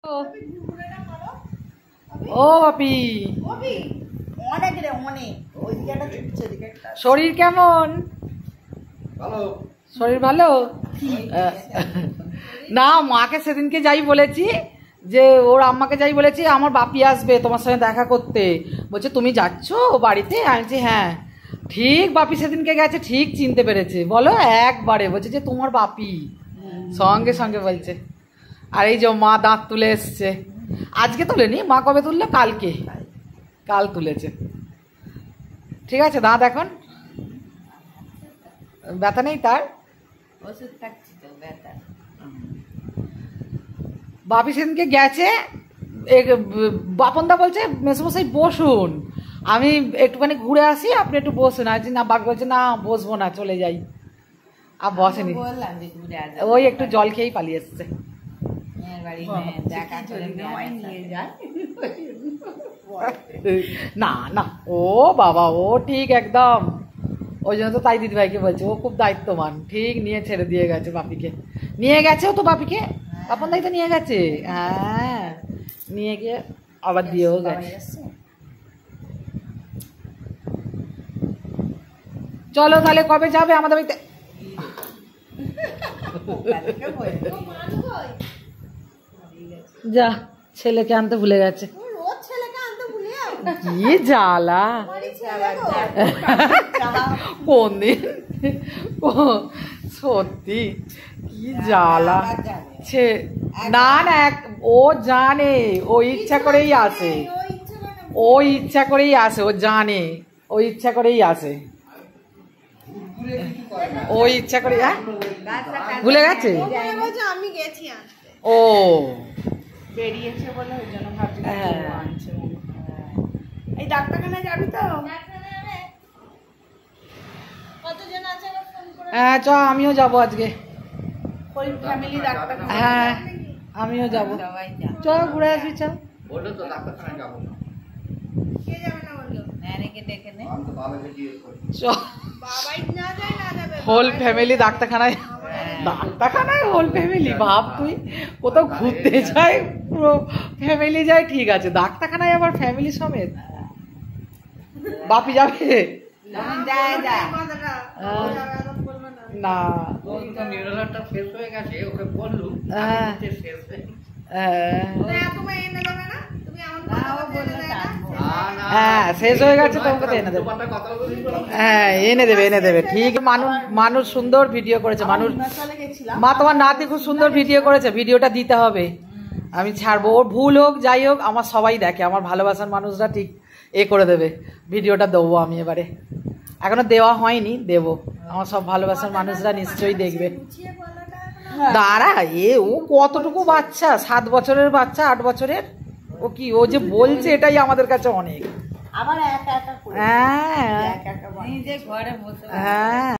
ও বাপি শরীর কেমন? শরীর ভালো না? মাকে সেদিনকে যাই বলেছি যে ওর আম্মাকে যাই বলেছি আমার বাপি আসবে তোমার সঙ্গে দেখা করতে, বলছে তুমি যাচ্ছ বাড়িতে? আমি বলছি হ্যাঁ। ঠিক বাপি সেদিনকে গেছে, ঠিক চিনতে পেরেছে, বলো একবারে বলছে যে তোমার বাপি, সঙ্গে সঙ্গে বলছে। আর এই যে মা দাঁত তুলে এসছে, আজকে তুলেনি, মা কবে তুললো? কালকে, কাল তুলেছে। ঠিক আছে, দাঁত এখন ব্যথা নেই তার? ওষুধ খাচ্ছি তো ব্যথা। বাপি সেদিনকে গেছে, বাপনদা বলছে মেসোমশাই বসুন, আমি একটুখানি ঘুরে আসি, আপনি একটু বসুন। আছি না, বাপ বলছে না বসবো না, চলে যাই। আর বসেনি, ওই একটু জল খেয়েই পালিয়ে এসছে। না না, ও বাবা, ও ঠিক একদম, ওই জন্য তো তাই দিদিভাইকে বলছে, ও খুব দায়িত্ববান, ঠিক নিয়ে ছেড়ে দিয়ে গেছে বাপিকে। নিয়ে গেছেও তো বাপিকে, বাপন দাই তো নিয়ে গেছে, হ্যাঁ নিয়ে গিয়ে আবার দিয়েও গেছে। চলো তাহলে কবে যাবে আমাদের বাড়িতে? যা, ছেলেকে আনতে ভুলে গেছে, কি জ্বালা। কোন দিন সত্যি কি জ্বালা। না না, ও জানে, ও ইচ্ছা করেই আসে, ও ইচ্ছা করেই আসে, ও জানে, ও ইচ্ছা করেই আসে, ও ইচ্ছা করে। হ্যাঁ ভুলে গেছে, আমি গেছি ও বেরিয়েছে বলে ওই জন্য ভাবছি আনছে। এই ডাক্তারখানায় যাবি তো? কতজন আছে আবার ফোন করে? হ্যাঁ চ, আমিও যাবো আজকে। ওই ফ্যামিলি ডাক্তারখানা? হ্যাঁ আমিও যাবো, চ ঘুরে আসবি, চ। বললো তো ডাক্তারখানায় যাবো না। কে যাবে না বললো? নানিকে ডেকে নে। আমি তো বাবাকে জিজ্ঞেস করি। চ, বাবাই না যায় না যাবে। হোল ফ্যামিলি ডাক্তারখানায়, ডাক্তারখানায় হোল ফ্যামিলি, ভাব তুই, কোথাও ঘুরতে যায় পুরো ফ্যামিলি যায় ঠিক আছে, ডাক্তারখানায় আবার ফ্যামিলি সমেত। বাপি যাবে না? ওর তো নিউরোলজিটা শেষ হয়ে গেছে, ওকে বললু হ্যাঁ শেষ হয়ে গেছে। তুমি এনে দেবে না? তুমি আমার হ্যাঁ শেষ হয়ে গেছে, তোমাকে তো এনে দেবে। হ্যাঁ এনে দেবে, এনে দেবে, ঠিক। মানুষ মানুষ সুন্দর ভিডিও করেছে, মানুষ মা তোমার নাতি খুব সুন্দর ভিডিও করেছে, ভিডিওটা দিতে হবে, আমি ছাড়বো, ওর ভুল হোক যাই হোক আমার সবাই দেখে, আমার ভালোবাসার মানুষরা ঠিক এ করে দেবে, ভিডিওটা দেবো আমি এবারে, এখনো দেওয়া হয়নি, দেবো, আমার সব ভালোবাসার মানুষরা নিশ্চয়ই দেখবে। দাঁড়া, ও কতটুকু বাচ্চা, 7 বছরের বাচ্চা, 8 বছরের, ও কি, ও যে বলছে এটাই আমাদের কাছে অনেক। আবার একা একা করে, হ্যাঁ একা একা নিজে ঘরে বসে হ্যাঁ।